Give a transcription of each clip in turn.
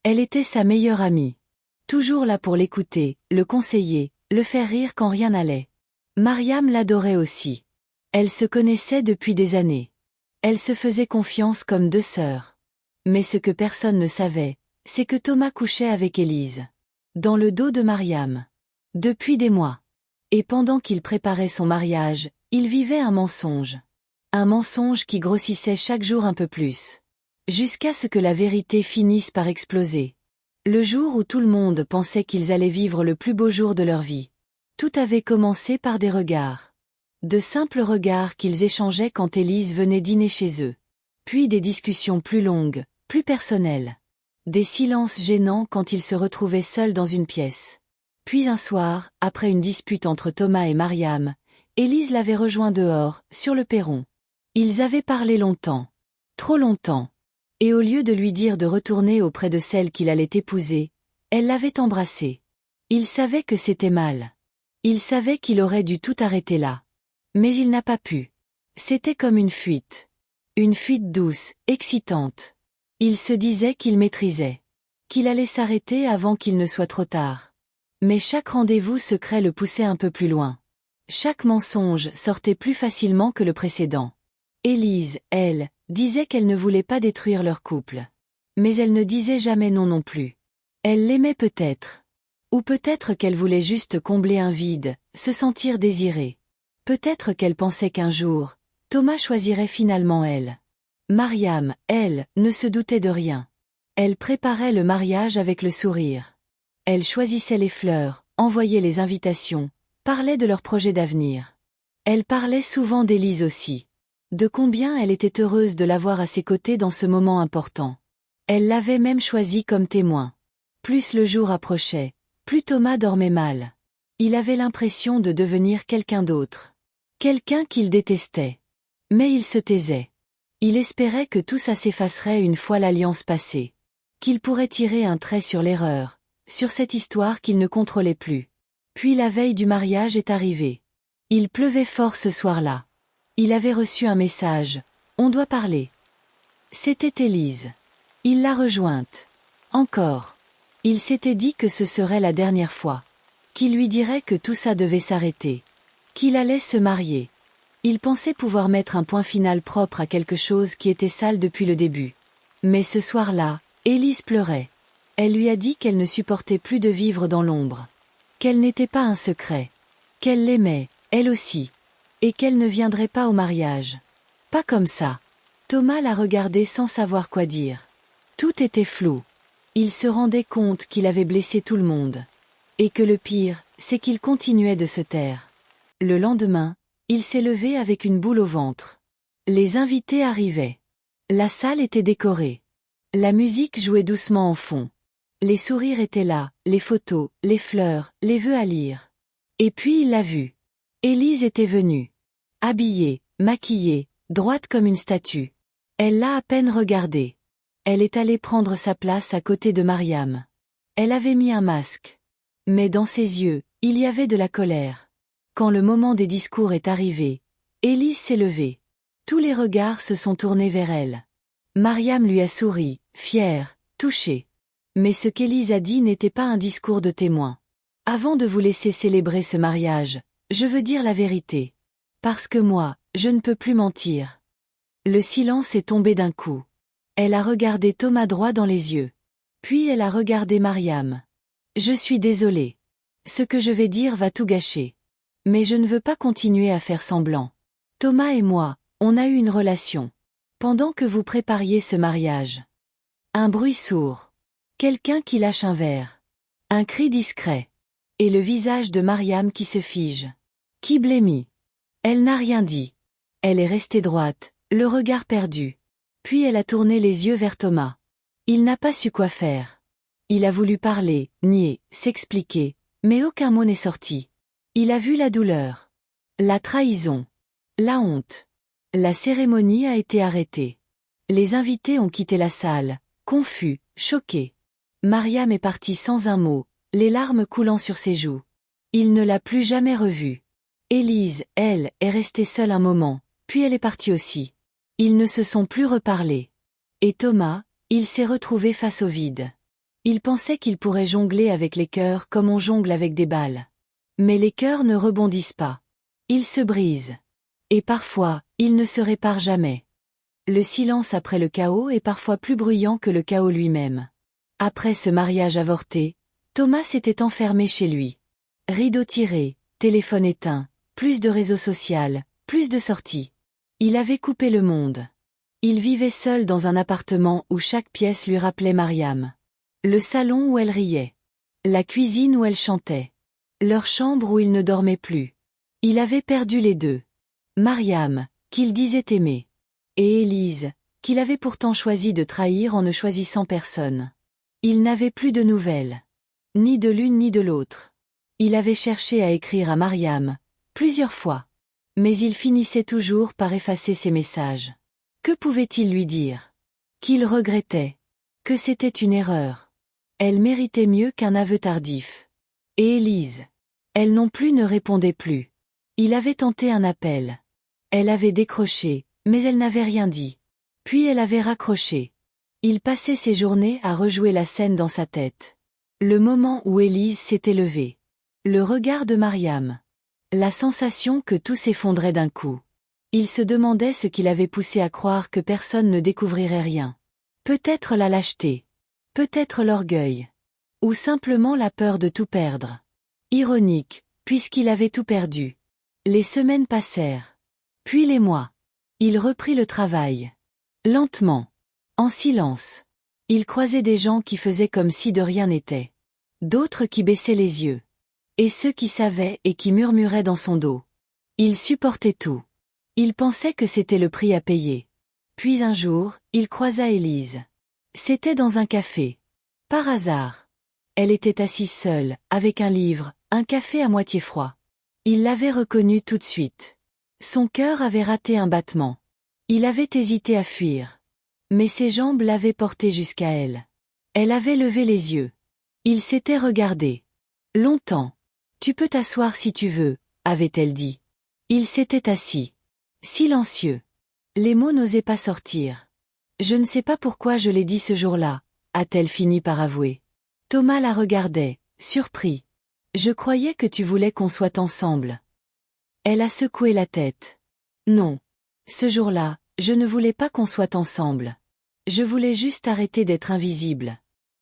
Elle était sa meilleure amie. Toujours là pour l'écouter, le conseiller, le faire rire quand rien n'allait. Mariam l'adorait aussi. Elles se connaissaient depuis des années. Elles se faisaient confiance comme deux sœurs. Mais ce que personne ne savait, c'est que Thomas couchait avec Élise. Dans le dos de Mariam. Depuis des mois. Et pendant qu'il préparait son mariage, il vivait un mensonge. Un mensonge qui grossissait chaque jour un peu plus. Jusqu'à ce que la vérité finisse par exploser. Le jour où tout le monde pensait qu'ils allaient vivre le plus beau jour de leur vie. Tout avait commencé par des regards. De simples regards qu'ils échangeaient quand Élise venait dîner chez eux. Puis des discussions plus longues, plus personnelles. Des silences gênants quand ils se retrouvaient seuls dans une pièce. Puis un soir, après une dispute entre Thomas et Mariam, Élise l'avait rejoint dehors, sur le perron. Ils avaient parlé longtemps. Trop longtemps. Et au lieu de lui dire de retourner auprès de celle qu'il allait épouser, elle l'avait embrassé. Il savait que c'était mal. Il savait qu'il aurait dû tout arrêter là. Mais il n'a pas pu. C'était comme une fuite. Une fuite douce, excitante. Il se disait qu'il maîtrisait. Qu'il allait s'arrêter avant qu'il ne soit trop tard. Mais chaque rendez-vous secret le poussait un peu plus loin. Chaque mensonge sortait plus facilement que le précédent. Élise, elle, disait qu'elle ne voulait pas détruire leur couple. Mais elle ne disait jamais non plus. Elle l'aimait peut-être. Ou peut-être qu'elle voulait juste combler un vide, se sentir désirée. Peut-être qu'elle pensait qu'un jour, Thomas choisirait finalement elle. Mariam, elle, ne se doutait de rien. Elle préparait le mariage avec le sourire. Elle choisissait les fleurs, envoyait les invitations, parlait de leurs projets d'avenir. Elle parlait souvent d'Élise aussi. De combien elle était heureuse de l'avoir à ses côtés dans ce moment important. Elle l'avait même choisi comme témoin. Plus le jour approchait, plus Thomas dormait mal. Il avait l'impression de devenir quelqu'un d'autre. Quelqu'un qu'il détestait. Mais il se taisait. Il espérait que tout ça s'effacerait une fois l'alliance passée. Qu'il pourrait tirer un trait sur l'erreur, sur cette histoire qu'il ne contrôlait plus. Puis la veille du mariage est arrivée. Il pleuvait fort ce soir-là. Il avait reçu un message. On doit parler. C'était Élise. Il l'a rejointe. Encore. Il s'était dit que ce serait la dernière fois. Qu'il lui dirait que tout ça devait s'arrêter. Qu'il allait se marier. Il pensait pouvoir mettre un point final propre à quelque chose qui était sale depuis le début. Mais ce soir-là, Élise pleurait. Elle lui a dit qu'elle ne supportait plus de vivre dans l'ombre. Qu'elle n'était pas un secret. Qu'elle l'aimait, elle aussi. Et qu'elle ne viendrait pas au mariage. Pas comme ça. Thomas la regardait sans savoir quoi dire. Tout était flou. Il se rendait compte qu'il avait blessé tout le monde. Et que le pire, c'est qu'il continuait de se taire. Le lendemain, il s'est levé avec une boule au ventre. Les invités arrivaient. La salle était décorée. La musique jouait doucement en fond. Les sourires étaient là, les photos, les fleurs, les vœux à lire. Et puis il l'a vue. Élise était venue. Habillée, maquillée, droite comme une statue. Elle l'a à peine regardée. Elle est allée prendre sa place à côté de Mariam. Elle avait mis un masque. Mais dans ses yeux, il y avait de la colère. Quand le moment des discours est arrivé, Élise s'est levée. Tous les regards se sont tournés vers elle. Mariam lui a souri, fière, touchée. Mais ce qu'Élise a dit n'était pas un discours de témoin. Avant de vous laisser célébrer ce mariage, je veux dire la vérité. Parce que moi, je ne peux plus mentir. Le silence est tombé d'un coup. Elle a regardé Thomas droit dans les yeux. Puis elle a regardé Mariam. Je suis désolée. Ce que je vais dire va tout gâcher. Mais je ne veux pas continuer à faire semblant. Thomas et moi, on a eu une relation. Pendant que vous prépariez ce mariage. Un bruit sourd. Quelqu'un qui lâche un verre. Un cri discret. Et le visage de Mariam qui se fige. Qui blêmit. Elle n'a rien dit. Elle est restée droite, le regard perdu. Puis elle a tourné les yeux vers Thomas. Il n'a pas su quoi faire. Il a voulu parler, nier, s'expliquer, mais aucun mot n'est sorti. Il a vu la douleur. La trahison. La honte. La cérémonie a été arrêtée. Les invités ont quitté la salle, confus, choqués. Mariam est partie sans un mot, les larmes coulant sur ses joues. Il ne l'a plus jamais revue. Élise, elle, est restée seule un moment, puis elle est partie aussi. Ils ne se sont plus reparlés. Et Thomas, il s'est retrouvé face au vide. Il pensait qu'il pourrait jongler avec les cœurs comme on jongle avec des balles. Mais les cœurs ne rebondissent pas. Ils se brisent. Et parfois, ils ne se réparent jamais. Le silence après le chaos est parfois plus bruyant que le chaos lui-même. Après ce mariage avorté, Thomas s'était enfermé chez lui. Rideau tiré, téléphone éteint, plus de réseau social, plus de sorties. Il avait coupé le monde. Il vivait seul dans un appartement où chaque pièce lui rappelait Mariam. Le salon où elle riait. La cuisine où elle chantait. Leur chambre où il ne dormait plus. Il avait perdu les deux. Mariam, qu'il disait aimer. Et Élise, qu'il avait pourtant choisi de trahir en ne choisissant personne. Il n'avait plus de nouvelles. Ni de l'une ni de l'autre. Il avait cherché à écrire à Mariam, plusieurs fois. Mais il finissait toujours par effacer ses messages. Que pouvait-il lui dire? Qu'il regrettait. Que c'était une erreur. Elle méritait mieux qu'un aveu tardif. Et Élise. Elle non plus ne répondait plus. Il avait tenté un appel. Elle avait décroché, mais elle n'avait rien dit. Puis elle avait raccroché. Il passait ses journées à rejouer la scène dans sa tête. Le moment où Élise s'était levée. Le regard de Mariam. La sensation que tout s'effondrait d'un coup. Il se demandait ce qui l'avait poussé à croire que personne ne découvrirait rien. Peut-être la lâcheté. Peut-être l'orgueil. Ou simplement la peur de tout perdre. Ironique, puisqu'il avait tout perdu. Les semaines passèrent. Puis les mois. Il reprit le travail. Lentement. En silence. Il croisait des gens qui faisaient comme si de rien n'était. D'autres qui baissaient les yeux. Et ceux qui savaient et qui murmuraient dans son dos. Il supportait tout. Il pensait que c'était le prix à payer. Puis un jour, il croisa Élise. C'était dans un café. Par hasard. Elle était assise seule, avec un livre, un café à moitié froid. Il l'avait reconnue tout de suite. Son cœur avait raté un battement. Il avait hésité à fuir. Mais ses jambes l'avaient porté jusqu'à elle. Elle avait levé les yeux. Il s'était regardé. Longtemps. Tu peux t'asseoir si tu veux, avait-elle dit. Il s'était assis. Silencieux. Les mots n'osaient pas sortir. Je ne sais pas pourquoi je l'ai dit ce jour-là, a-t-elle fini par avouer. Thomas la regardait, surpris. Je croyais que tu voulais qu'on soit ensemble. Elle a secoué la tête. Non. Ce jour-là, je ne voulais pas qu'on soit ensemble. Je voulais juste arrêter d'être invisible.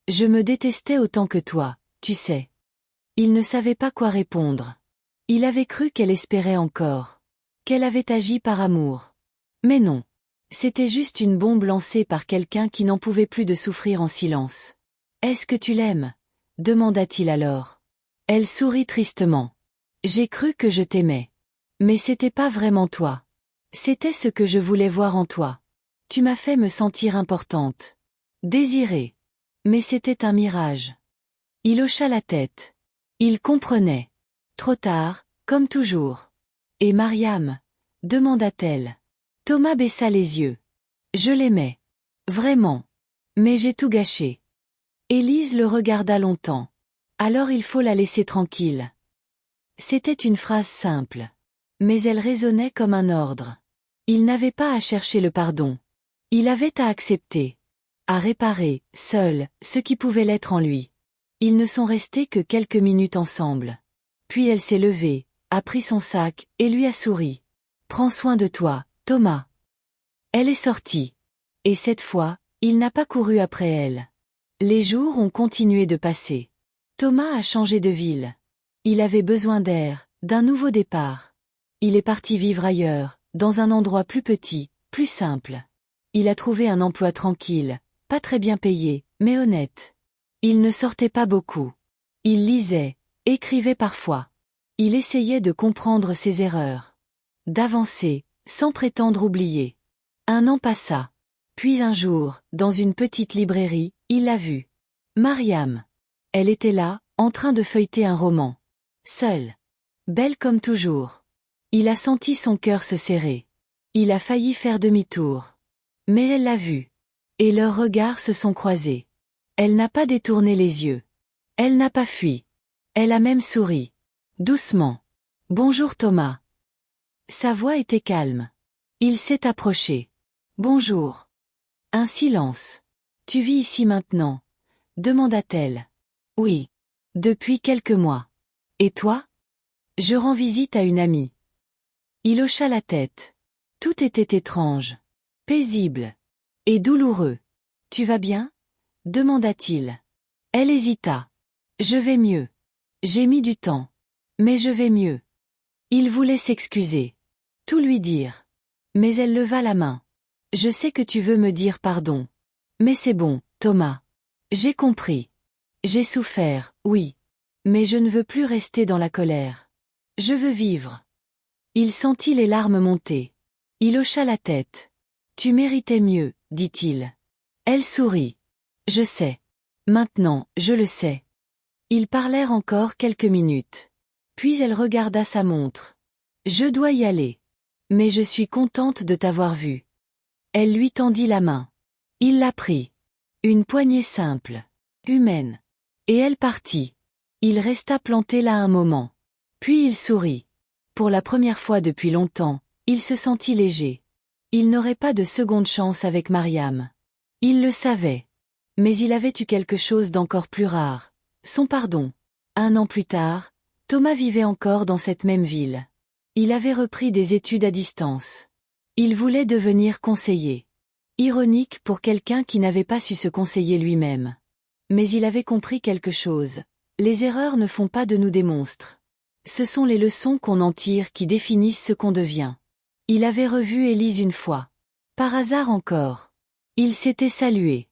Je me détestais autant que toi, tu sais. Il ne savait pas quoi répondre. Il avait cru qu'elle espérait encore. Qu'elle avait agi par amour. Mais non. C'était juste une bombe lancée par quelqu'un qui n'en pouvait plus de souffrir en silence. Est-ce que tu l'aimes? Demanda-t-il alors. Elle sourit tristement. J'ai cru que je t'aimais. Mais c'était pas vraiment toi. C'était ce que je voulais voir en toi. Tu m'as fait me sentir importante. Désirée. Mais c'était un mirage. Il hocha la tête. Il comprenait. Trop tard, comme toujours. Et Mariam? Demanda-t-elle. Thomas baissa les yeux. Je l'aimais. Vraiment. Mais j'ai tout gâché. Élise le regarda longtemps. Alors il faut la laisser tranquille. C'était une phrase simple. Mais elle résonnait comme un ordre. Il n'avait pas à chercher le pardon. Il avait à accepter. À réparer, seul, ce qui pouvait l'être en lui. Ils ne sont restés que quelques minutes ensemble. Puis elle s'est levée, a pris son sac, et lui a souri. Prends soin de toi, Thomas. Elle est sortie. Et cette fois, il n'a pas couru après elle. Les jours ont continué de passer. Thomas a changé de ville. Il avait besoin d'air, d'un nouveau départ. Il est parti vivre ailleurs, dans un endroit plus petit, plus simple. Il a trouvé un emploi tranquille, pas très bien payé, mais honnête. Il ne sortait pas beaucoup. Il lisait, écrivait parfois. Il essayait de comprendre ses erreurs. D'avancer, sans prétendre oublier. Un an passa. Puis un jour, dans une petite librairie, il l'a vue. Mariam. Elle était là, en train de feuilleter un roman. Seule. Belle comme toujours. Il a senti son cœur se serrer. Il a failli faire demi-tour. Mais elle l'a vu. Et leurs regards se sont croisés. Elle n'a pas détourné les yeux. Elle n'a pas fui. Elle a même souri. Doucement. Bonjour Thomas. Sa voix était calme. Il s'est approché. Bonjour. Un silence. Tu vis ici maintenant. demanda-t-elle. Oui. Depuis quelques mois. Et toi? Je rends visite à une amie. Il hocha la tête. Tout était étrange, paisible et douloureux. Tu vas bien? Demanda-t-il. Elle hésita. Je vais mieux. J'ai mis du temps. Mais je vais mieux. Il voulait s'excuser. Tout lui dire. Mais elle leva la main. Je sais que tu veux me dire pardon. Mais c'est bon, Thomas. J'ai compris. J'ai souffert, oui. Mais je ne veux plus rester dans la colère. Je veux vivre. Il sentit les larmes monter. Il hocha la tête. Tu méritais mieux, dit-il. Elle sourit. Je sais. Maintenant, je le sais. Ils parlèrent encore quelques minutes. Puis elle regarda sa montre. Je dois y aller. Mais je suis contente de t'avoir vu. Elle lui tendit la main. Il la prit. Une poignée simple, humaine. Et elle partit. Il resta planté là un moment. Puis il sourit. Pour la première fois depuis longtemps, il se sentit léger. Il n'aurait pas de seconde chance avec Mariam. Il le savait. Mais il avait eu quelque chose d'encore plus rare. Son pardon. 1 an plus tard, Thomas vivait encore dans cette même ville. Il avait repris des études à distance. Il voulait devenir conseiller. Ironique pour quelqu'un qui n'avait pas su se conseiller lui-même. Mais il avait compris quelque chose. Les erreurs ne font pas de nous des monstres. Ce sont les leçons qu'on en tire qui définissent ce qu'on devient. Il avait revu Élise une fois. Par hasard encore. Ils s'étaient salués.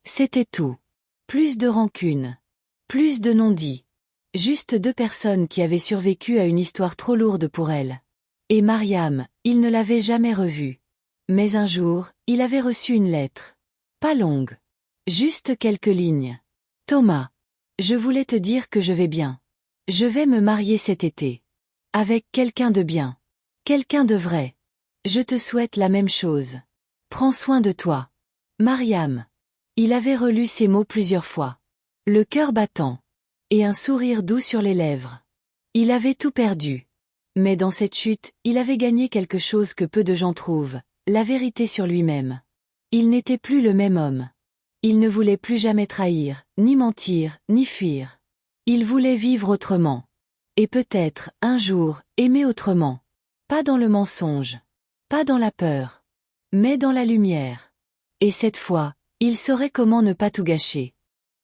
C'était tout. Plus de rancune. Plus de non-dits. Juste 2 personnes qui avaient survécu à une histoire trop lourde pour elles. Et Mariam, il ne l'avait jamais revue. Mais un jour, il avait reçu une lettre. Pas longue. Juste quelques lignes. Thomas. Je voulais te dire que je vais bien. Je vais me marier cet été. Avec quelqu'un de bien. Quelqu'un de vrai. Je te souhaite la même chose. Prends soin de toi. Mariam. Il avait relu ces mots plusieurs fois. Le cœur battant. Et un sourire doux sur les lèvres. Il avait tout perdu. Mais dans cette chute, il avait gagné quelque chose que peu de gens trouvent, la vérité sur lui-même. Il n'était plus le même homme. Il ne voulait plus jamais trahir, ni mentir, ni fuir. Il voulait vivre autrement. Et peut-être, un jour, aimer autrement. Pas dans le mensonge. Pas dans la peur. Mais dans la lumière. Et cette fois, il saurait comment ne pas tout gâcher.